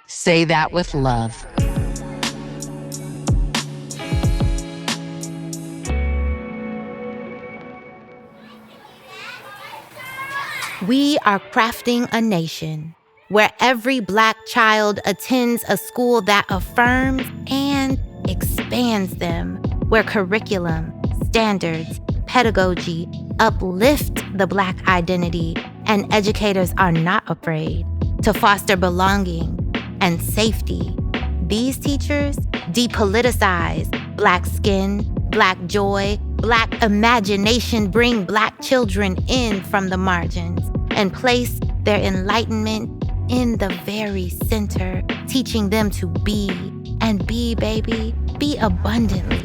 Say that with love. We are crafting a nation where every Black child attends a school that affirms and expands them, where curriculum, standards, pedagogy uplift the Black identity, and educators are not afraid to foster belonging and safety. These teachers depoliticize Black skin, Black joy, Black imagination, bring Black children in from the margins and place their enlightenment in the very center, teaching them to be, and be, baby, be abundantly.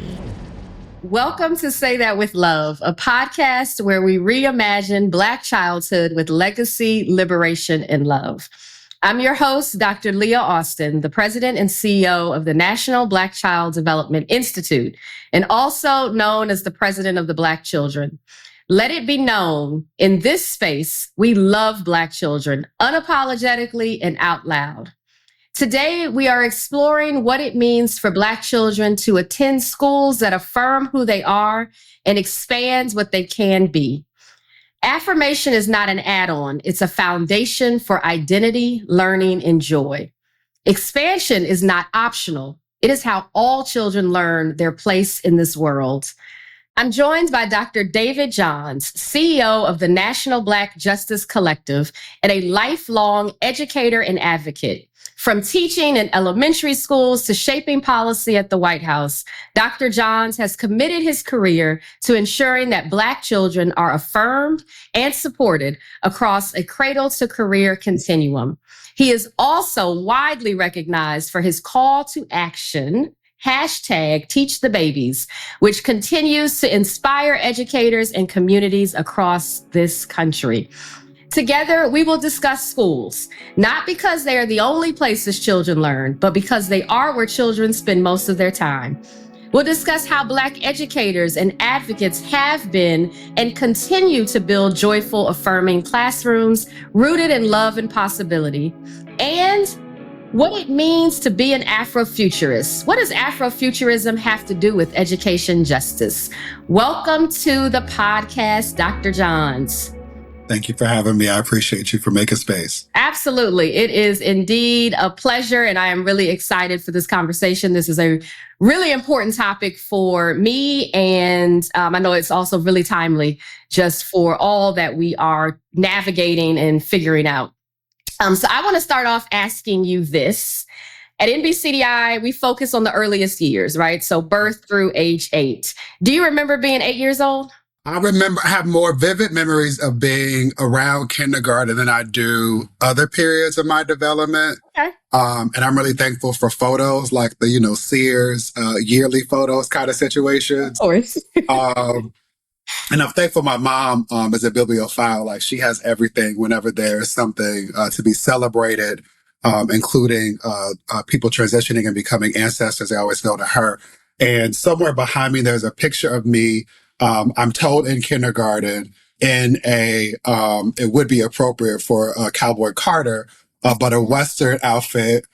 Welcome to Say That With Love, a podcast where we reimagine Black childhood with legacy, liberation, and love. I'm your host, Dr. Leah Austin, the president and CEO of the National Black Child Development Institute, and also known as the president of the Black Children. Let it be known, in this space, we love Black children unapologetically and out loud. Today, we are exploring what it means for Black children to attend schools that affirm who they are and expand what they can be. Affirmation is not an add-on. It's a foundation for identity, learning, and joy. Expansion is not optional. It is how all children learn their place in this world. I'm joined by Dr. David Johns, CEO of the National Black Justice Collective and a lifelong educator and advocate. From teaching in elementary schools to shaping policy at the White House, Dr. Johns has committed his career to ensuring that Black children are affirmed and supported across a cradle-to-career continuum. He is also widely recognized for his call to action, #TeachTheBabies, which continues to inspire educators and communities across this country. Together, we will discuss schools, not because they are the only places children learn, but because they are where children spend most of their time. We'll discuss how Black educators and advocates have been and continue to build joyful, affirming classrooms rooted in love and possibility, and what it means to be an Afrofuturist. What does Afrofuturism have to do with education justice? Welcome to the podcast, Dr. Johns. Thank you for having me. I appreciate you for making space. Absolutely. It is indeed a pleasure, and I am really excited for this conversation. This is a really important topic for me, and I know it's also really timely just for all that we are navigating and figuring out. So I want to start off asking you this. At NBCDI, we focus on the earliest years, right? So birth through age 8. Do you remember being 8 years old? I have more vivid memories of being around kindergarten than I do other periods of my development. Okay. And I'm really thankful for photos like the, Sears yearly photos kind of situations. Of course. And I'm thankful my mom is a bibliophile. Like, she has everything whenever there's something to be celebrated, including people transitioning and becoming ancestors. I always go to her. And somewhere behind me, there's a picture of me. I'm told in kindergarten in it would be appropriate for Cowboy Carter, but a Western outfit,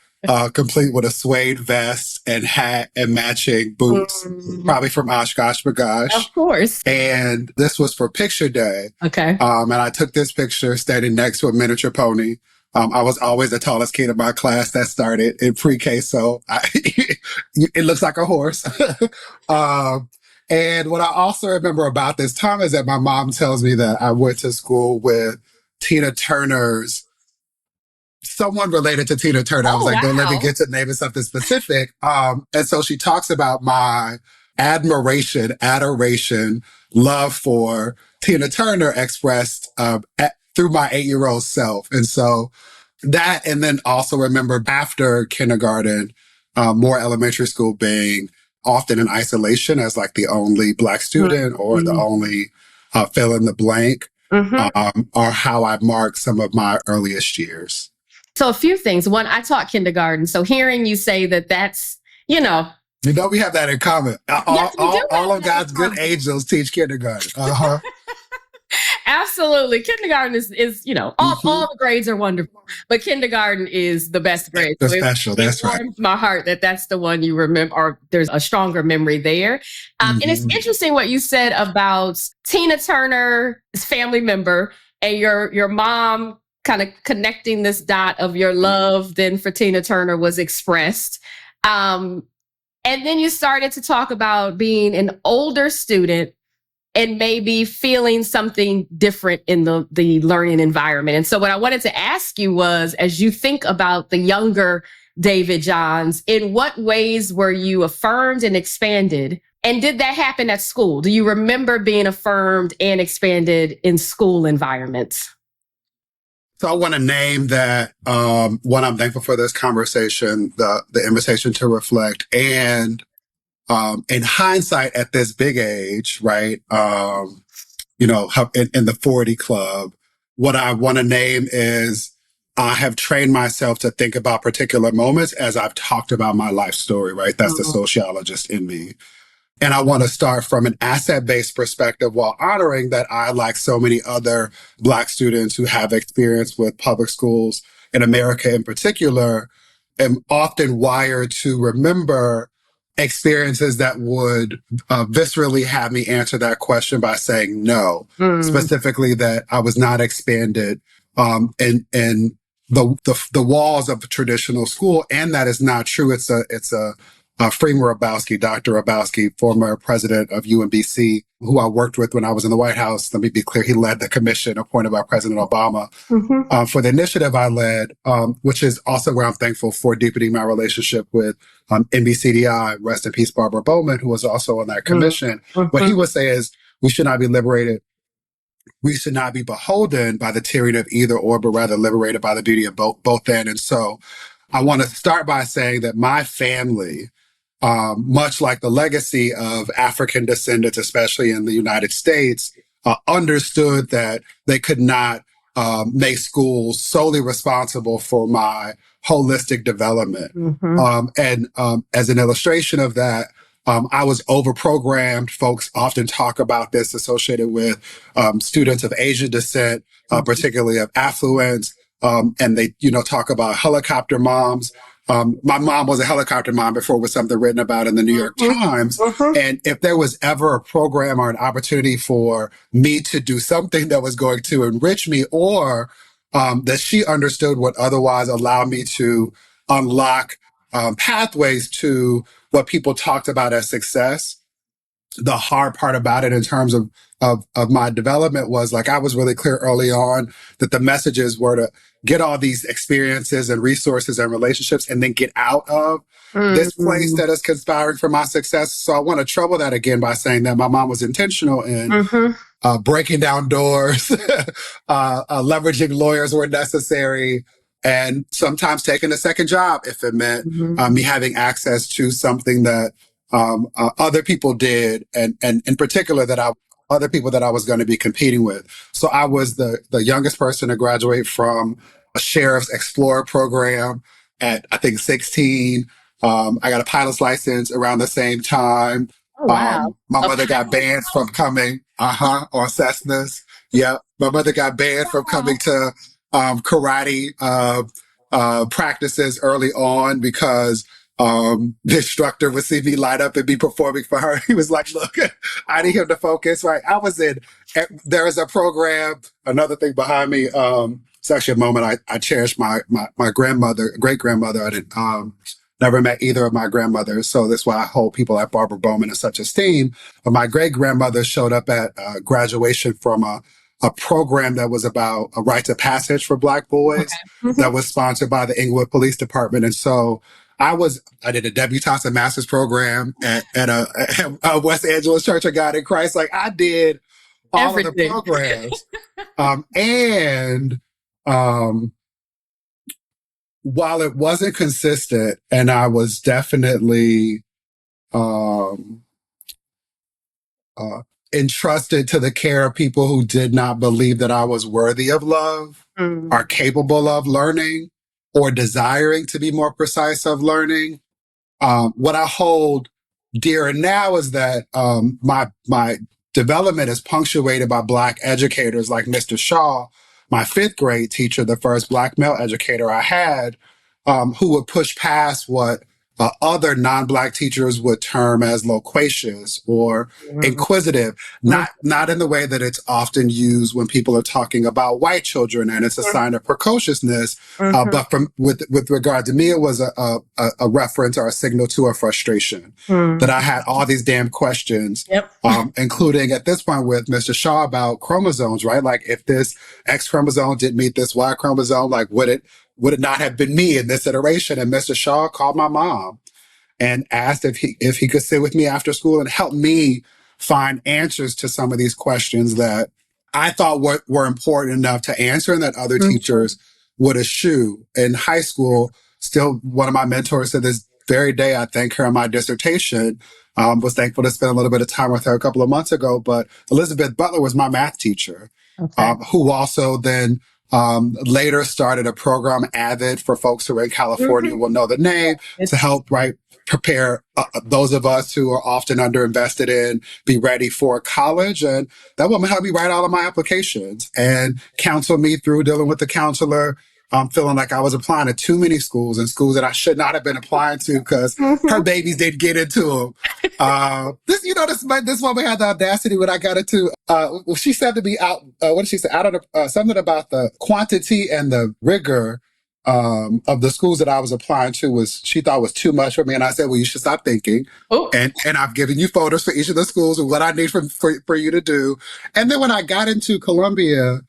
complete with a suede vest and hat and matching boots, probably from Oshkosh B'gosh. Of course. And this was for picture day. Okay. And I took this picture standing next to a miniature pony. I was always the tallest kid in my class that started in pre-K, so it looks like a horse. And what I also remember about this time is that my mom tells me that I went to school with Tina Turner's, someone related to Tina Turner. I was like, don't let me get to naming something specific. And so she talks about my admiration, adoration, love for Tina Turner expressed through my 8-year-old self. And so that, and then also remember after kindergarten, more elementary school being often in isolation as like the only Black student or the only fill in the blank, or how I marked some of my earliest years. So a few things. One, I taught kindergarten. So hearing you say that's, we have that in common. All of God's good angels teach kindergarten. Absolutely. Kindergarten is all the grades are wonderful, but kindergarten is the best grade. The special, that's right. It warms my heart that's the one you remember, or there's a stronger memory there. And it's interesting what you said about Tina Turner's family member and your mom kind of connecting this dot of your love then for Tina Turner was expressed. And then you started to talk about being an older student and maybe feeling something different in the learning environment. And so what I wanted to ask you was, as you think about the younger David Johns, in what ways were you affirmed and expanded? And did that happen at school? Do you remember being affirmed and expanded in school environments? So I want to name that, one, I'm thankful for this conversation, the invitation to reflect, and in hindsight at this big age, right? In the 40 club, what I want to name is I have trained myself to think about particular moments as I've talked about my life story, right? That's the sociologist in me. And I want to start from an asset-based perspective while honoring that I, like so many other Black students who have experience with public schools in America in particular, am often wired to remember experiences that would viscerally have me answer that question by saying no, specifically that I was not expanded in the walls of a traditional school, and that is not true. It's a Freeman Rabowski, Dr. Rabowski, former president of UMBC, who I worked with when I was in the White House. Let me be clear, he led the commission appointed by President Obama for the initiative I led, which is also where I'm thankful for deepening my relationship with NBCDI, rest in peace, Barbara Bowman, who was also on that commission. What he would say is, we should not be liberated. We should not be beholden by the tyranny of either or, but rather liberated by the duty of both and. And so I want to start by saying that my family, much like the legacy of African descendants, especially in the United States, understood that they could not make schools solely responsible for my holistic development. As an illustration of that, I was overprogrammed. Folks often talk about this associated with students of Asian descent, particularly of affluence, and they, talk about helicopter moms. My mom was a helicopter mom before it was something written about in the New York Times. And if there was ever a program or an opportunity for me to do something that was going to enrich me, or that she understood would otherwise allow me to unlock pathways to what people talked about as success, the hard part about it in terms of my development was, like, I was really clear early on that the messages were to get all these experiences and resources and relationships and then get out of this place that is conspiring for my success. So I want to trouble that again by saying that my mom was intentional in breaking down doors, leveraging lawyers where necessary, and sometimes taking a second job if it meant me having access to something that other people did, and in particular other people that I was going to be competing with. So I was the youngest person to graduate from a Sheriff's Explorer program at, I think, 16. I got a pilot's license around the same time. Oh, wow. My mother got banned from coming, on Cessnas. Yeah. My mother got banned from coming to karate practices early on because the instructor would see me light up and be performing for her. He was like, look, I need him to focus, right? There is a program, another thing behind me. It's actually a moment I cherish my grandmother, great grandmother. I didn't, never met either of my grandmothers. So that's why I hold people like Barbara Bowman in such esteem. But my great grandmother showed up at graduation from a program that was about a rite of passage for Black boys that was sponsored by the Inglewood Police Department. And so I did a debutantes and master's program at a West Angeles Church of God in Christ. Like, I did all everything. Of the programs. While it wasn't consistent, and I was definitely entrusted to the care of people who did not believe that I was worthy of love, or capable of learning, or desiring, to be more precise, of learning. What I hold dear now is that my development is punctuated by Black educators like Mr. Shaw, my fifth grade teacher, the first Black male educator I had, who would push past what other non-Black teachers would term as loquacious or inquisitive, not in the way that it's often used when people are talking about white children and it's a sign of precociousness. But with regard to me, it was a reference or a signal to a frustration that I had all these damn questions, including at this point with Mr. Shaw about chromosomes, right? Like if this X chromosome didn't meet this Y chromosome, like would it not have been me in this iteration? And Mr. Shaw called my mom and asked if he could sit with me after school and help me find answers to some of these questions that I thought were important enough to answer and that other teachers would eschew. In high school, still one of my mentors to this very day, I thank her in my dissertation, was thankful to spend a little bit of time with her a couple of months ago. But Elizabeth Butler was my math teacher, who also then later started a program, AVID, for folks who are in California will know the name, to help prepare those of us who are often underinvested in be ready for college. And that woman helped me write all of my applications and counsel me through dealing with the counselor. Feeling like I was applying to too many schools and schools that I should not have been applying to because her babies didn't get into them. This woman had the audacity when I got into, she said to me what did she say? Something about the quantity and the rigor of the schools that I was applying to she thought was too much for me. And I said, well, you should stop thinking. And I've given you photos for each of the schools and what I need for you to do. And then when I got into Columbia,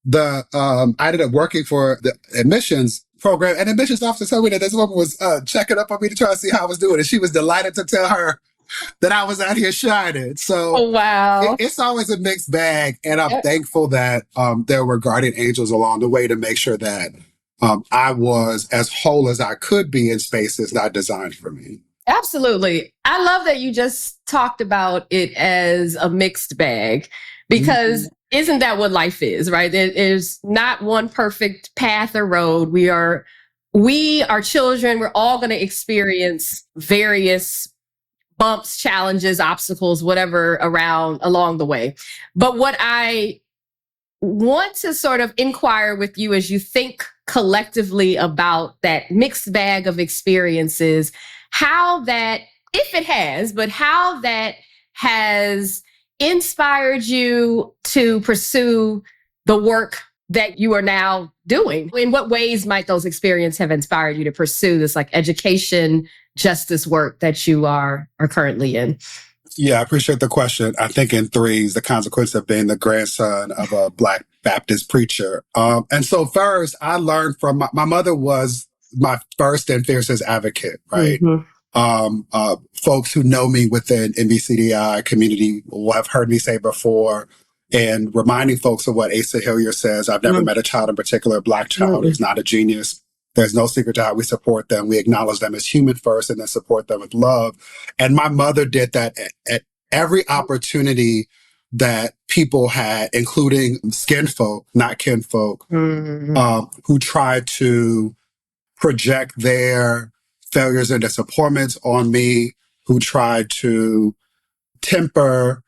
I ended up working for the admissions program, and admissions officer told me that this woman was checking up on me to try to see how I was doing. And she was delighted to tell her that I was out here shining. So it's always a mixed bag. And I'm thankful that there were guardian angels along the way to make sure that I was as whole as I could be in spaces not designed for me. Absolutely. I love that you just talked about it as a mixed bag, because isn't that what life is, right? There's not one perfect path or road. We are children. We're all going to experience various bumps, challenges, obstacles, whatever along the way. But what I want to sort of inquire with you as you think collectively about that mixed bag of experiences, how that, if it has, but how that has inspired you to pursue the work that you are now doing? In what ways might those experiences have inspired you to pursue this like education, justice work that you are currently in? Yeah, I appreciate the question. I think in threes, the consequence of being the grandson of a Black Baptist preacher. And so first, I learned from my mother was my first and fiercest advocate, right? Folks who know me within NBCDI community will have heard me say before, and reminding folks of what Asa Hillier says, I've never met a child in particular, a Black child who's not a genius. There's no secret to how we support them. We acknowledge them as human first and then support them with love. And my mother did that at every opportunity that people had, including skin folk, not kinfolk, who tried to project their failures and disappointments on me, who tried to temper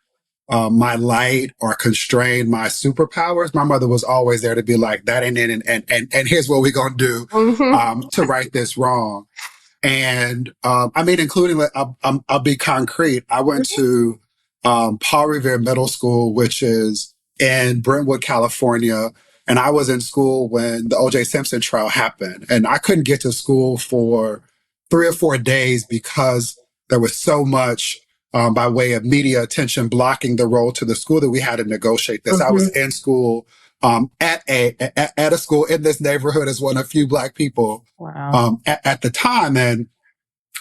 my light or constrain my superpowers. My mother was always there to be like, that ain't it, and here's what we're gonna do to right this wrong. And I mean, including, I'll be concrete. I went to Paul Revere Middle School, which is in Brentwood, California. And I was in school when the O.J. Simpson trial happened. And I couldn't get to school for 3 or 4 days because there was so much by way of media attention blocking the road to the school that we had to negotiate this. I was in school at a school in this neighborhood as one of few Black people at the time. And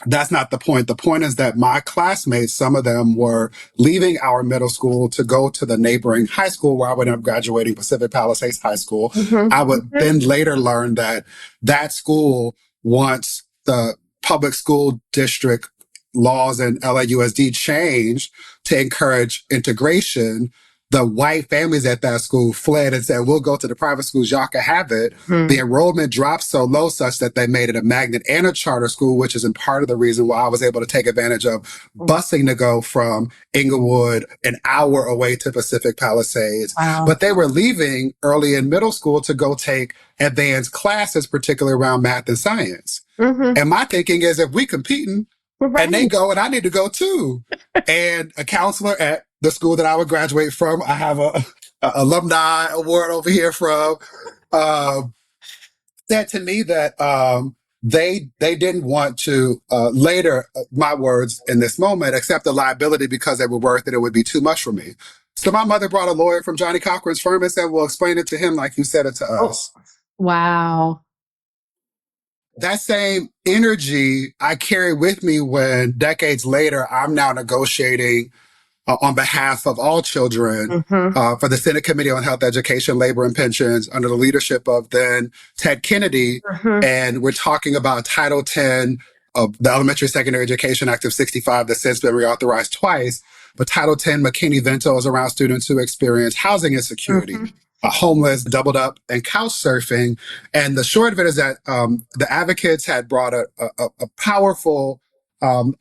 that's not the point. The point is that my classmates, some of them were leaving our middle school to go to the neighboring high school where I would end up graduating, Pacific Palisades High School. I would then later learn that that school, once the public school district laws and LAUSD changed to encourage integration, the white families at that school fled and said, we'll go to the private schools, y'all can have it. The enrollment dropped so low such that they made it a magnet and a charter school, which is in part of the reason why I was able to take advantage of busing to go from Inglewood an hour away to Pacific Palisades. Wow. But they were leaving early in middle school to go take advanced classes, particularly around math and science. And my thinking is, if we competing and they go and I need to go too. And a counselor at the school that I would graduate from, I have a alumni award over here from, said to me that they didn't want to later, my words in this moment, accept the liability because they were worried that it would be too much for me. So my mother brought a lawyer from Johnny Cochran's firm and said, well, explain it to him like you said it to us. Wow. That same energy I carry with me when decades later, I'm now negotiating on behalf of all children for the Senate Committee on Health, Education, Labor, and Pensions under the leadership of then Ted Kennedy. And we're talking about Title X of the Elementary Secondary Education Act of 65 that's since been reauthorized twice. But Title X, McKinney-Vento is around students who experience housing insecurity. Homeless, doubled up, and couch surfing. And the short of it is that the advocates had brought a powerful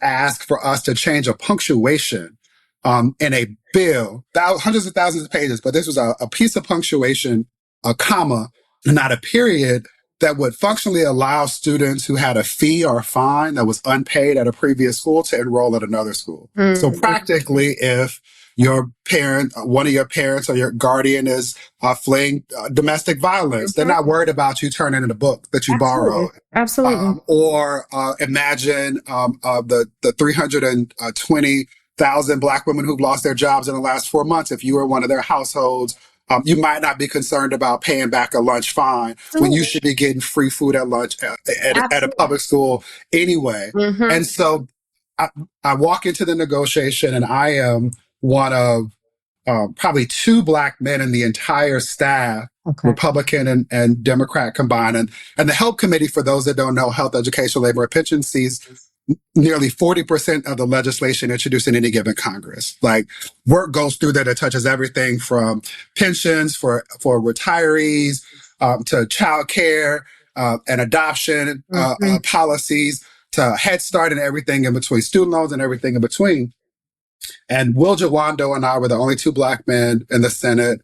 ask for us to change a punctuation in a bill, hundreds of thousands of pages, but this was a piece of punctuation, a comma, not a period, that would functionally allow students who had a fee or a fine that was unpaid at a previous school to enroll at another school. So practically, if your parent, one of your parents or your guardian is fleeing domestic violence, they're not worried about you turning in a book that you borrowed. Absolutely. Or imagine the 320,000 Black women who've lost their jobs in the last 4 months. If you were one of their households, you might not be concerned about paying back a lunch fine when you should be getting free food at lunch at a public school anyway. And so I walk into the negotiation and I am one of probably 2 Black men in the entire staff, Republican and Democrat combined. And the Help Committee, for those that don't know, Health, Education, Labor, and Pensions sees nearly 40% of the legislation introduced in any given Congress. Like, work goes through there that touches everything from pensions for retirees to child care and adoption policies to Head Start and everything in between, student loans and everything in between. And Will Jawando and I were the only 2 Black men in the Senate.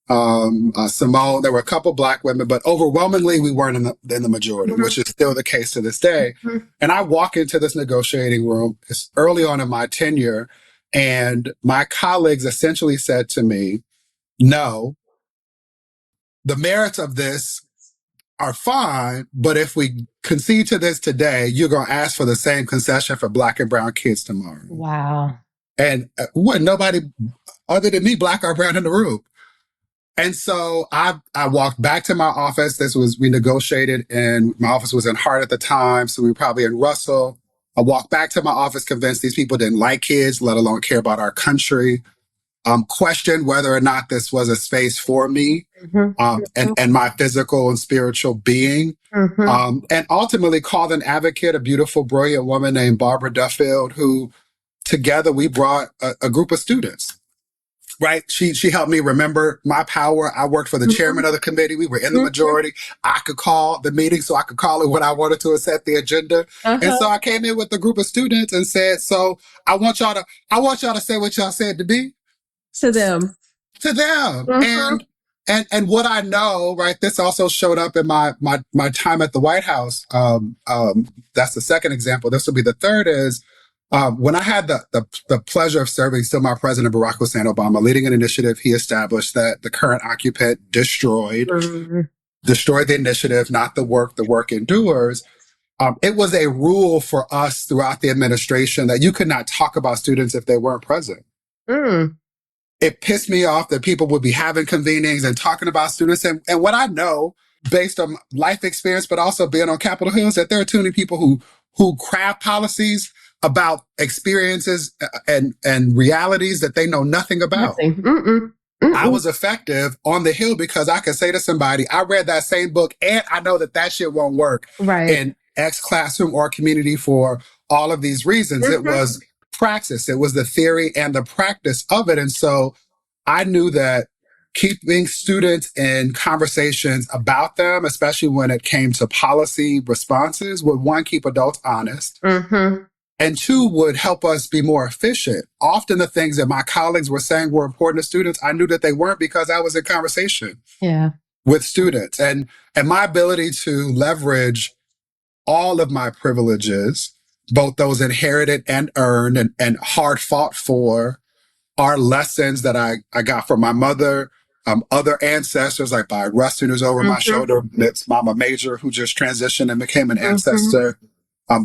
Simone, there were a couple Black women, but overwhelmingly we weren't in the majority, which is still the case to this day. And I walk into this negotiating room, it's early on in my tenure, and my colleagues essentially said to me, no, the merits of this are fine, but if we concede to this today, you're going to ask for the same concession for Black and brown kids tomorrow. Wow. And wasn't nobody other than me, Black or brown, in the room. And so I walked back to my office. We negotiated, and my office was in Hart at the time, so we were probably in Russell. I walked back to my office convinced these people didn't like kids, let alone care about our country. Questioned whether or not this was a space for me and my physical and spiritual being. And ultimately called an advocate, a beautiful, brilliant woman named Barbara Duffield, who together we brought a group of students. Right. She helped me remember my power. I worked for the chairman of the committee. We were in the majority. I could call the meeting, so I could call it when I wanted to and set the agenda. And so I came in with a group of students and said, so I want y'all to say what y'all said to me. To them. And what I know, right, this also showed up in my time at the White House. That's the second example. This will be the third is, when I had the pleasure of serving still my President Barack Hussein Obama, leading an initiative he established that the current occupant destroyed the initiative, not the work endures. It was a rule for us throughout the administration that you could not talk about students if they weren't present. It pissed me off that people would be having convenings and talking about students. And what I know, based on life experience, but also being on Capitol Hill, is that there are too many people who craft policies about experiences and realities that they know nothing about. I was effective on the Hill because I could say to somebody, I read that same book and I know that shit won't work in X classroom or community for all of these reasons. It was praxis. It was the theory and the practice of it. And so I knew that keeping students in conversations about them, especially when it came to policy responses, would one, keep adults honest, and two, would help us be more efficient. Often the things that my colleagues were saying were important to students, I knew that they weren't because I was in conversation with students. And my ability to leverage all of my privileges, both those inherited and earned and hard fought for, are lessons that I got from my mother, other ancestors, like by Rustin, who's over my shoulder, it's Mama Major, who just transitioned and became an ancestor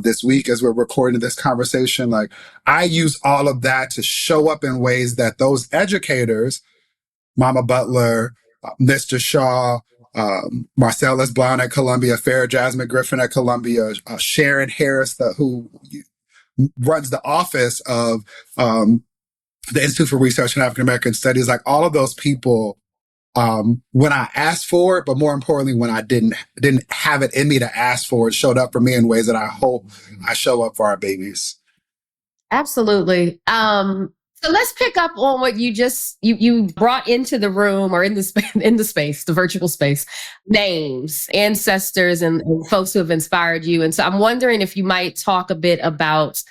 this week as we're recording this conversation. Like, I use all of that to show up in ways that those educators, Mama Butler, Mr. Shaw, Marcellus Brown at Columbia, Farrah Jasmine Griffin at Columbia, Sharon Harris, who runs the office of the Institute for Research in African American Studies, like all of those people, when I asked for it, but more importantly, when I didn't have it in me to ask for it, showed up for me in ways that I hope I show up for our babies. Absolutely. So let's pick up on what you brought into the room, or in the space, the virtual space, names, ancestors, and folks who have inspired you. And so I'm wondering if you might talk a bit about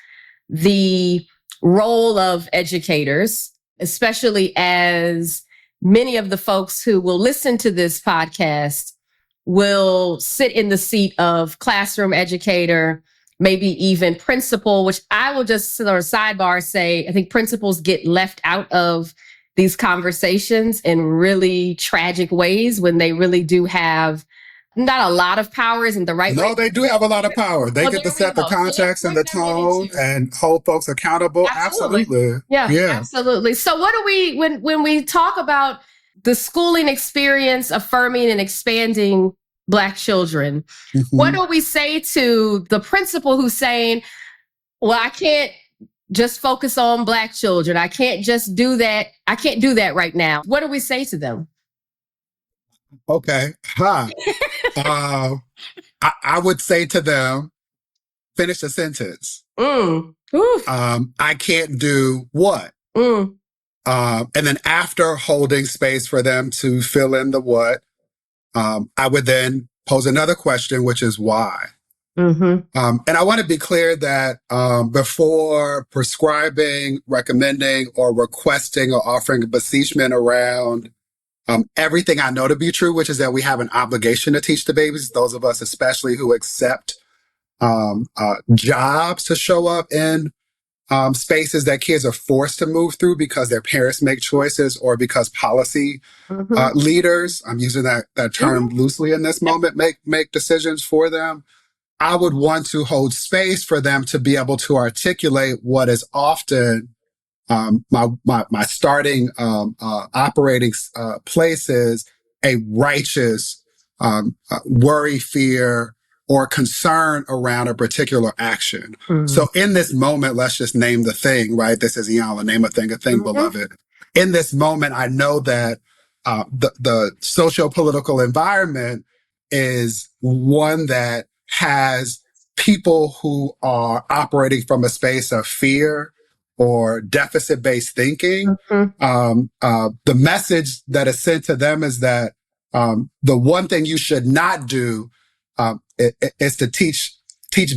the role of educators, especially as many of the folks who will listen to this podcast will sit in the seat of classroom educator, maybe even principal, which I will just sort of sidebar say, I think principals get left out of these conversations in really tragic ways when they really do have not a lot of power, isn't the right way. No, they do have a lot of power. They get to set the context and the tone and hold folks accountable. Absolutely. Yeah, absolutely. So what do we, when we talk about the schooling experience, affirming and expanding Black children, what do we say to the principal who's saying, well, I can't just focus on Black children. I can't just do that. I can't do that right now. What do we say to them? Okay. I would say to them, finish the sentence. I can't do what? And then after holding space for them to fill in the what, I would then pose another question, which is why? And I want to be clear that before prescribing, recommending, or requesting or offering a beseechment around everything I know to be true, which is that we have an obligation to teach the babies, those of us especially who accept jobs to show up in spaces that kids are forced to move through because their parents make choices or because policy leaders, I'm using that term loosely in this moment, make decisions for them. I would want to hold space for them to be able to articulate what is often my starting operating place is a righteous worry, fear, or concern around a particular action. So in this moment, let's just name the thing, right? This is Iyanla, name a thing, beloved. In this moment, I know that the socio-political environment is one that has people who are operating from a space of fear or deficit-based thinking. The message that is sent to them is that the one thing you should not do is to teach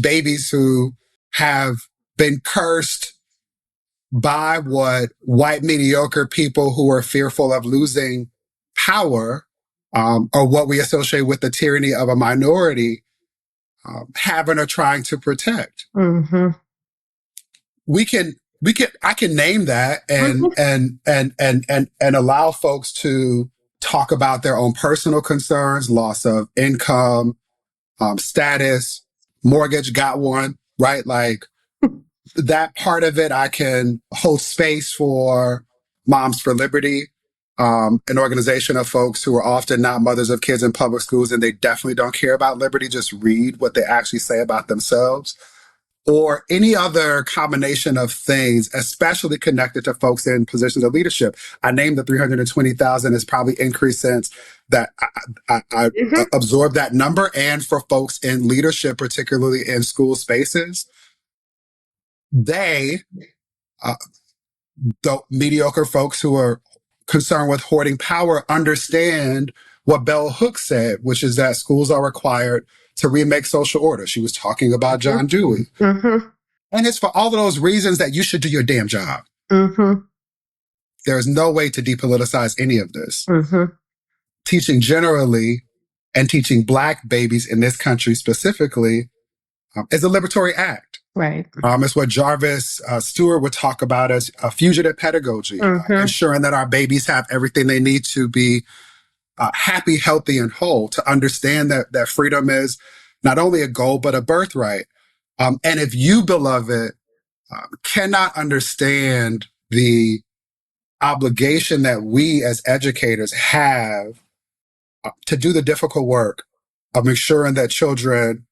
babies who have been cursed by what white mediocre people who are fearful of losing power, or what we associate with the tyranny of a minority, having or trying to protect. I can name that and allow folks to talk about their own personal concerns, loss of income, status, mortgage, got one, right? Like that part of it, I can hold space for Moms for Liberty, an organization of folks who are often not mothers of kids in public schools, and they definitely don't care about liberty. Just read what they actually say about themselves. Or any other combination of things, especially connected to folks in positions of leadership. I named the 320,000 has probably increased since that I absorbed that number. And for folks in leadership, particularly in school spaces, the mediocre folks who are concerned with hoarding power understand what Bell Hooks said, which is that schools are required to remake social order. She was talking about John Dewey. Mm-hmm. And it's for all of those reasons that you should do your damn job. Mm-hmm. There is no way to depoliticize any of this. Mm-hmm. Teaching generally and teaching Black babies in this country specifically is a liberatory act. Right. It's what Jarvis Stewart would talk about as a fugitive pedagogy, ensuring that our babies have everything they need to be happy, healthy, and whole, to understand that freedom is not only a goal, but a birthright. And if you, beloved, cannot understand the obligation that we as educators have to do the difficult work of ensuring that children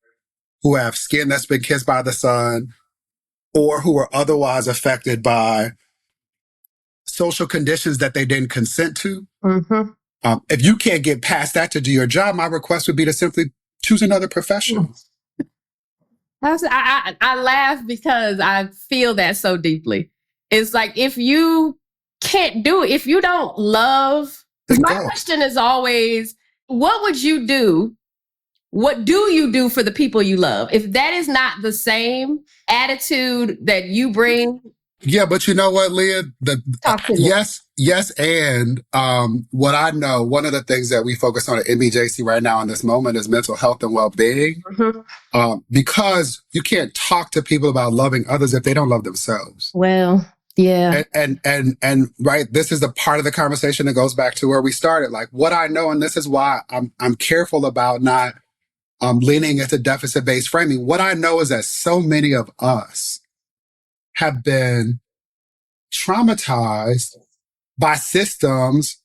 who have skin that's been kissed by the sun or who are otherwise affected by social conditions that they didn't consent to, if you can't get past that to do your job, my request would be to simply choose another profession. I laugh because I feel that so deeply. It's like, if you can't do it, if you don't love, my question is always, what would you do? What do you do for the people you love? If that is not the same attitude that you bring. Yeah, but you know what, Leah? Yes. And what I know, one of the things that we focus on at MBJC right now in this moment is mental health and well-being. Because you can't talk to people about loving others if they don't love themselves. Well, yeah. And right, this is the part of the conversation that goes back to where we started. Like, what I know, and this is why I'm careful about not leaning into deficit-based framing. What I know is that so many of us have been traumatized by systems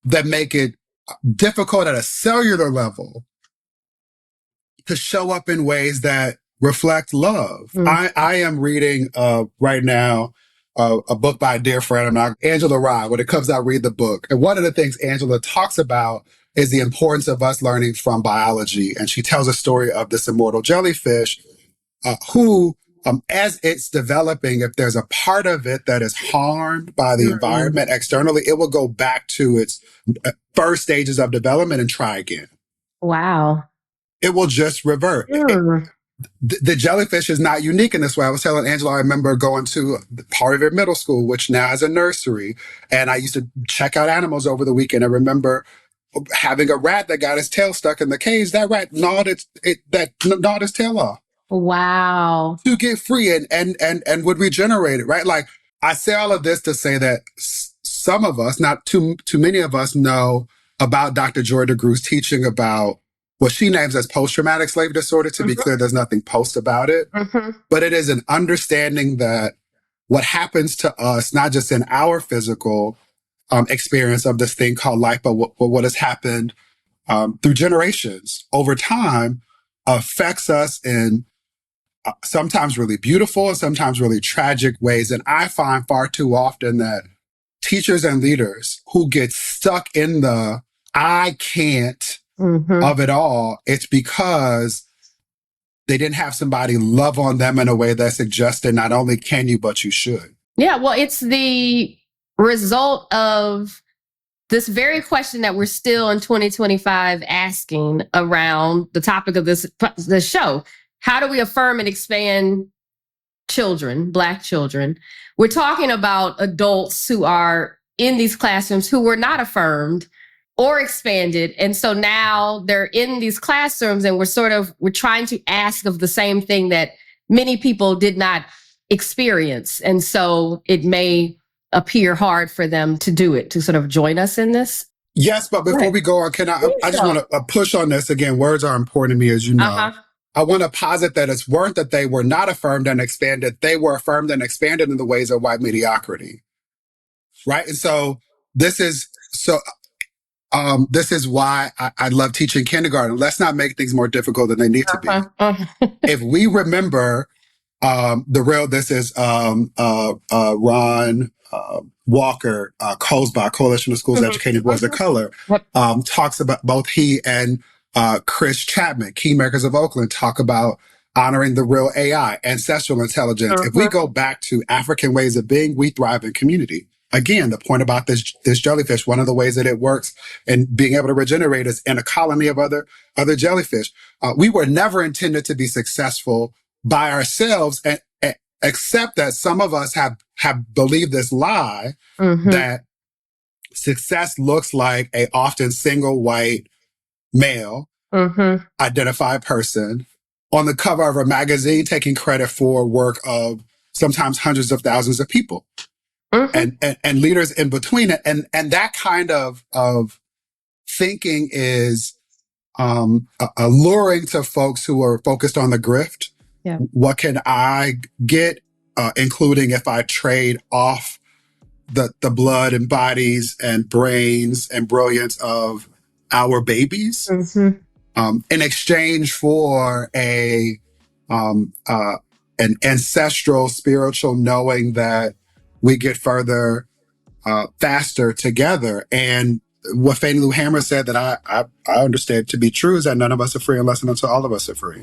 that make it difficult at a cellular level to show up in ways that reflect love. I am reading right now a book by a dear friend of mine, Angela Rye. When it comes out, read the book. And one of the things Angela talks about is the importance of us learning from biology. And she tells a story of this immortal jellyfish who, as it's developing, if there's a part of it that is harmed by the environment externally, it will go back to its first stages of development and try again. Wow. It will just revert. The jellyfish is not unique in this way. I was telling Angela, I remember going to Harvard Middle School, which now has a nursery, and I used to check out animals over the weekend. I remember having a rat that got his tail stuck in the cage. That rat gnawed his tail off. Wow. To get free and would regenerate it, right? Like, I say all of this to say that some of us, not too many of us, know about Dr. Joy DeGruy's teaching about what she names as post-traumatic slave disorder. To be clear, there's nothing post about it. But it is an understanding that what happens to us, not just in our physical experience of this thing called life, but what has happened through generations over time, affects us in sometimes really beautiful and sometimes really tragic ways. And I find far too often that teachers and leaders who get stuck in the I can't of it all, it's because they didn't have somebody love on them in a way that suggested not only can you, but you should. Yeah, well, it's the result of this very question that we're still in 2025 asking around the topic of this show. How do we affirm and expand children, Black children? We're talking about adults who are in these classrooms who were not affirmed or expanded. And so now they're in these classrooms and we're trying to ask of the same thing that many people did not experience. And so it may appear hard for them to do it, to sort of join us in this. Yes, but before we go on, I just want to push on this again. Words are important to me, as you know. I want to posit that it's weren't that they were not affirmed and expanded. They were affirmed and expanded in the ways of white mediocrity. Right? And so this is why I love teaching kindergarten. Let's not make things more difficult than they need to be. If we remember this is Ron Walker, COSBA, Coalition of Schools Educating Boys of Color, talks about, both he and Chris Chapman, Keymakers of Oakland, talk about honoring the real AI, ancestral intelligence. If we go back to African ways of being, we thrive in community. again, the point about this jellyfish, one of the ways that it works and being able to regenerate is in a colony of other jellyfish. We were never intended to be successful by ourselves, except that some of us have believed this lie that success looks like a often single white male identified person on the cover of a magazine taking credit for work of sometimes hundreds of thousands of people and leaders in between it. And that kind of thinking is alluring to folks who are focused on the grift. Yeah. What can I get, including if I trade off the blood and bodies and brains and brilliance of our babies in exchange for an ancestral spiritual knowing that we get further faster together. And what Fannie Lou Hamer said that I understand to be true is that none of us are free unless and until all of us are free.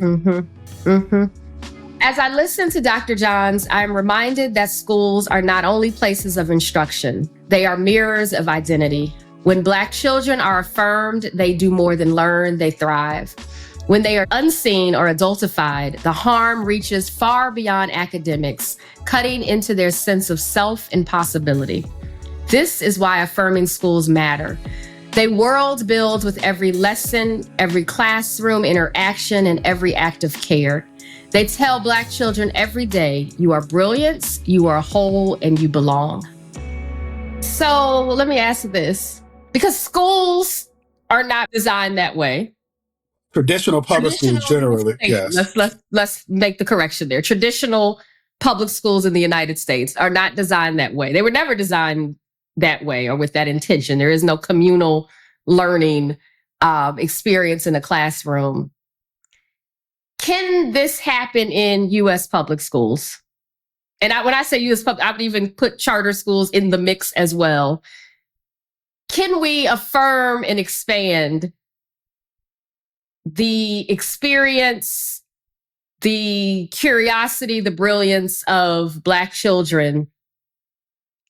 As I listen to Dr. Johns, I'm reminded that schools are not only places of instruction, they are mirrors of identity. When Black children are affirmed, they do more than learn, they thrive. When they are unseen or adultified, the harm reaches far beyond academics, cutting into their sense of self and possibility. This is why affirming schools matter. They world build with every lesson, every classroom interaction, and every act of care. They tell Black children every day, you are brilliant, you are whole, and you belong. So let me ask this, because schools are not designed that way. Traditional public schools generally, yes. Let's make the correction there. Traditional public schools in the United States are not designed that way. They were never designed that way or with that intention. There is no communal learning experience in a classroom. Can this happen in U.S. public schools? And when I say U.S. public, I would even put charter schools in the mix as well. Can we affirm and expand the experience, the curiosity, the brilliance of Black children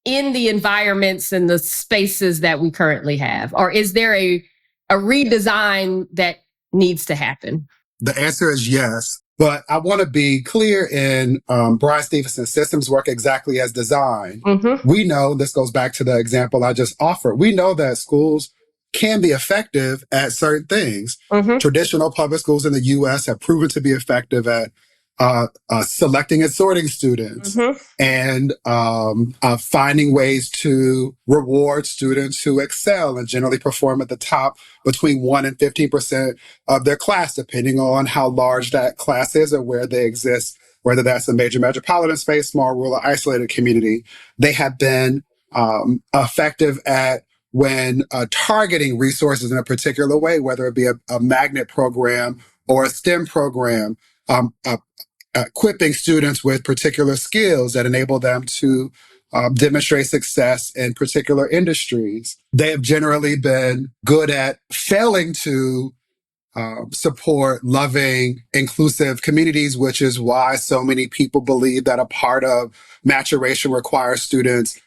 in the environments and the spaces that we currently have? Or is there a redesign that needs to happen? The answer is yes, but I want to be clear in Brian Stevenson's systems work exactly as designed. We know, this goes back to the example I just offered, we know that schools can be effective at certain things. Traditional public schools in the U.S. have proven to be effective at selecting and sorting students and finding ways to reward students who excel and generally perform at the top between 1% and 15% of their class, depending on how large that class is or where they exist, whether that's a major metropolitan space, small, rural, or isolated community. They have been effective at when targeting resources in a particular way, whether it be a magnet program or a STEM program, equipping students with particular skills that enable them to demonstrate success in particular industries. They have generally been good at failing to support loving, inclusive communities, which is why so many people believe that a part of maturation requires students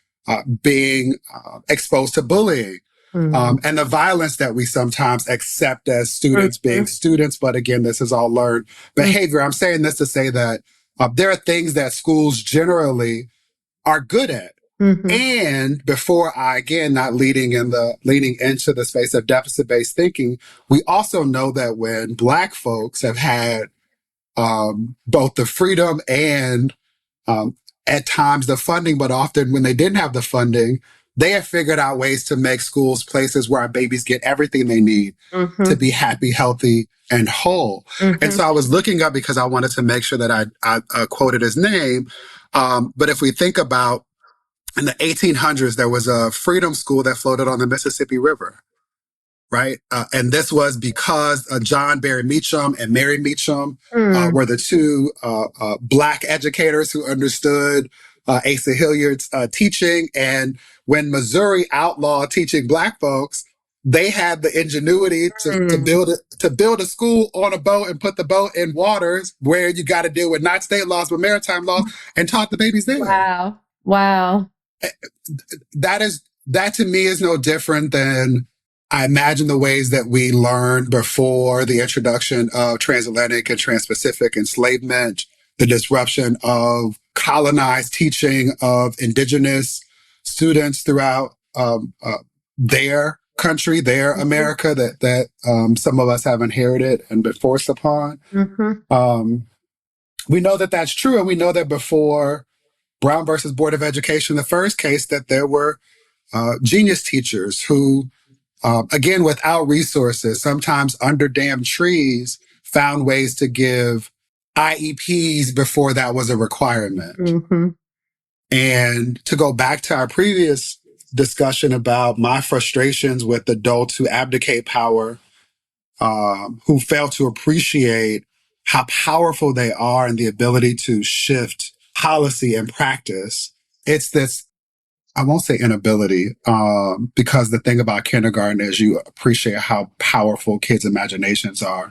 being exposed to bullying. And the violence that we sometimes accept as students being students. But again, this is all learned behavior. I'm saying this to say that there are things that schools generally are good at. And before I, again, not leading into the space of deficit-based thinking, we also know that when Black folks have had both the freedom and at times the funding, but often when they didn't have the funding, they have figured out ways to make schools places where our babies get everything they need to be happy, healthy, and whole. And so I was looking up because I wanted to make sure that I quoted his name. But if we think about in the 1800s, there was a freedom school that floated on the Mississippi River, right? And this was because John Barry Meacham and Mary Meacham were the two Black educators who understood Asa Hilliard's teaching. And when Missouri outlawed teaching Black folks, they had the ingenuity to build a school on a boat and put the boat in waters where you got to deal with not state laws, but maritime laws, and taught the babies there. Wow. that to me is no different than I imagine the ways that we learned before the introduction of transatlantic and transpacific enslavement, the disruption of colonized teaching of indigenous students throughout their country, their America that some of us have inherited and been forced upon. We know that that's true, and we know that before Brown versus Board of Education, the first case, that there were genius teachers who, again, without resources, sometimes under damn trees, found ways to give IEPs before that was a requirement. And to go back to our previous discussion about my frustrations with adults who abdicate power, who fail to appreciate how powerful they are and the ability to shift policy and practice. It's this, I won't say inability, because the thing about kindergarten is you appreciate how powerful kids' imaginations are.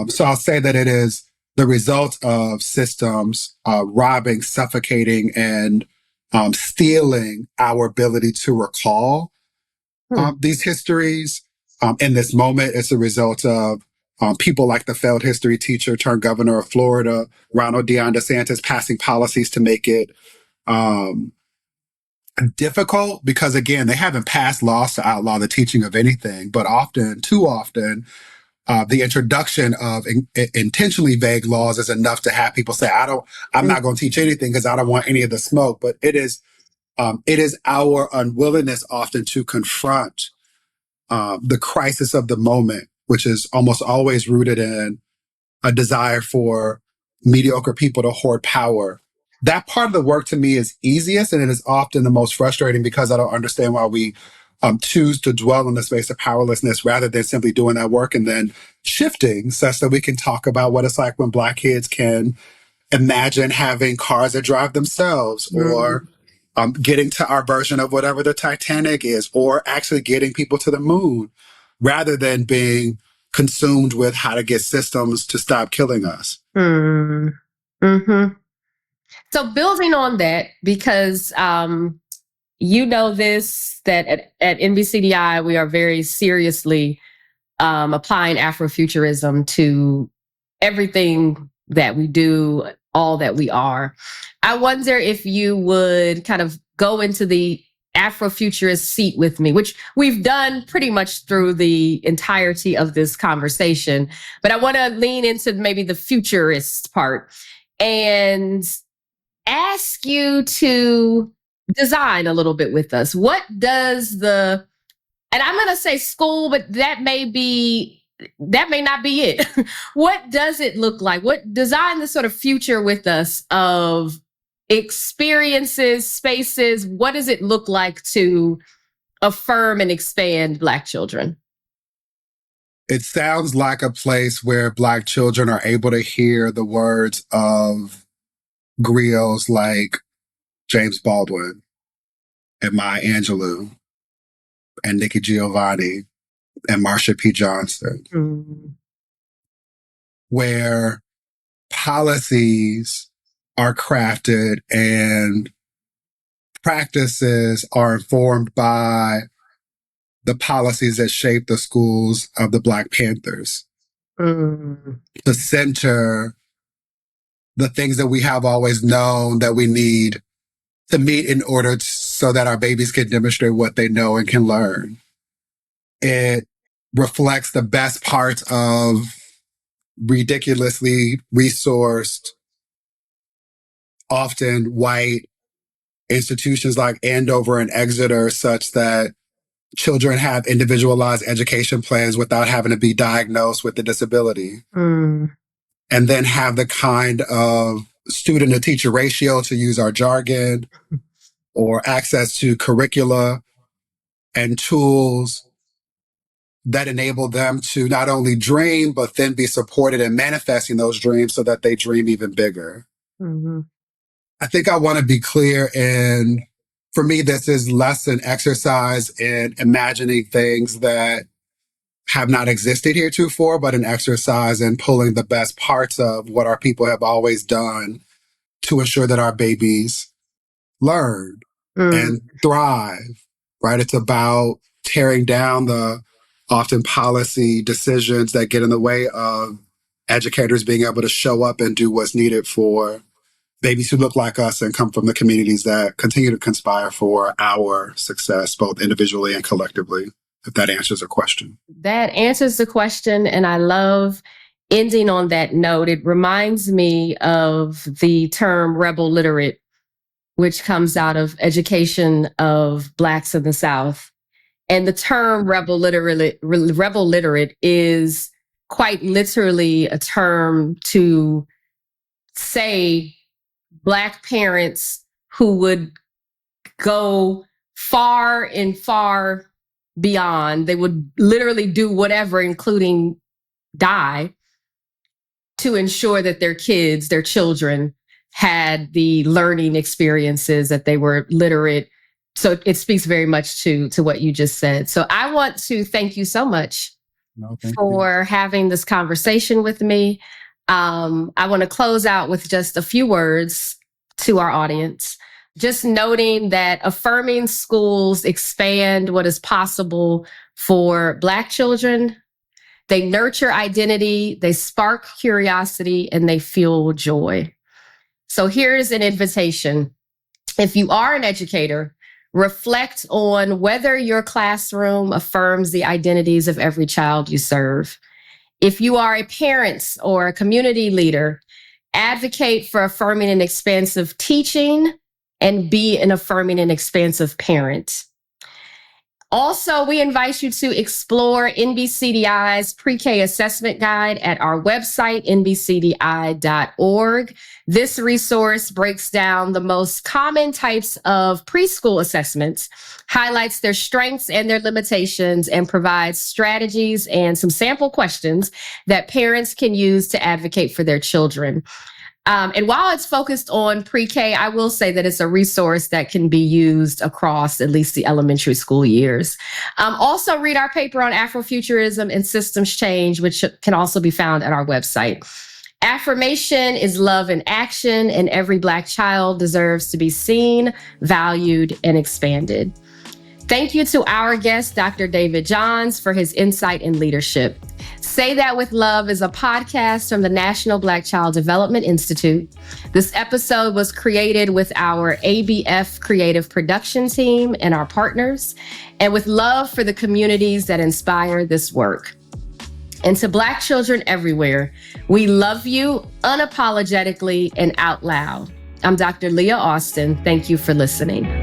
So I'll say that it is the result of systems robbing, suffocating, and stealing our ability to recall these histories. In this moment, it's a result of people like the failed history teacher turned governor of Florida, Ronald DeSantis, passing policies to make it difficult because, again, they haven't passed laws to outlaw the teaching of anything, but often, too often, the introduction of intentionally vague laws is enough to have people say, I'm not going to teach anything because I don't want any of the smoke. But it is our unwillingness often to confront the crisis of the moment, which is almost always rooted in a desire for mediocre people to hoard power. That part of the work to me is easiest, and it is often the most frustrating because I don't understand why we choose to dwell in the space of powerlessness rather than simply doing that work and then shifting such that we can talk about what it's like when Black kids can imagine having cars that drive themselves, or getting to our version of whatever the Titanic is, or actually getting people to the moon, rather than being consumed with how to get systems to stop killing us. So building on that, because you know this, that at NBCDI, we are very seriously applying Afrofuturism to everything that we do, all that we are. I wonder if you would kind of go into the Afrofuturist seat with me, which we've done pretty much through the entirety of this conversation. But I want to lean into maybe the futurist part and ask you to design a little bit with us. What does and I'm going to say school, but that may not be it. What does it look like? What design the sort of future with us of experiences, spaces? What does it look like to affirm and expand Black children? It sounds like a place where Black children are able to hear the words of griots like James Baldwin and Maya Angelou and Nikki Giovanni and Marsha P. Johnson, where policies are crafted and practices are informed by the policies that shape the schools of the Black Panthers. To center the things that we have always known that we need to meet in order so that our babies can demonstrate what they know and can learn. It reflects the best parts of ridiculously resourced, often white institutions like Andover and Exeter, such that children have individualized education plans without having to be diagnosed with a disability. And then have the kind of student to teacher ratio, to use our jargon, or access to curricula and tools that enable them to not only dream, but then be supported in manifesting those dreams so that they dream even bigger. I think I want to be clear, and for me, this is less an exercise in imagining things that have not existed heretofore, but an exercise in pulling the best parts of what our people have always done to ensure that our babies learn. and thrive, right? It's about tearing down the often policy decisions that get in the way of educators being able to show up and do what's needed for babies who look like us and come from the communities that continue to conspire for our success, both individually and collectively, if that answers a question. That answers the question. And I love ending on that note. It reminds me of the term rebel literate, which comes out of education of Blacks in the South. And the term rebel literate is quite literally a term to say Black parents who would go far and far beyond. They would literally do whatever, including die, to ensure that their kids, their children, had the learning experiences, that they were literate. So it speaks very much to what you just said. So I want to thank you so much for having this conversation with me. I want to close out with just a few words to our audience. Just noting that affirming schools expand what is possible for Black children. They nurture identity, they spark curiosity, and they fuel joy. So here's an invitation. If you are an educator, reflect on whether your classroom affirms the identities of every child you serve. If you are a parent or a community leader, advocate for affirming and expansive teaching and be an affirming and expansive parent. Also, we invite you to explore NBCDI's pre-K assessment guide at our website, nbcdi.org. This resource breaks down the most common types of preschool assessments, highlights their strengths and their limitations, and provides strategies and some sample questions that parents can use to advocate for their children. And while it's focused on pre-K, I will say that it's a resource that can be used across at least the elementary school years. Also read our paper on Afrofuturism and systems change, which can also be found at our website. Affirmation is love in action, and every Black child deserves to be seen, valued, and expanded. Thank you to our guest, Dr. David Johns, for his insight and leadership. Say That with Love is a podcast from the National Black Child Development Institute. This episode was created with our ABF creative production team and our partners, and with love for the communities that inspire this work. And to Black children everywhere, we love you unapologetically and out loud. I'm Dr. Leah Austin. Thank you for listening.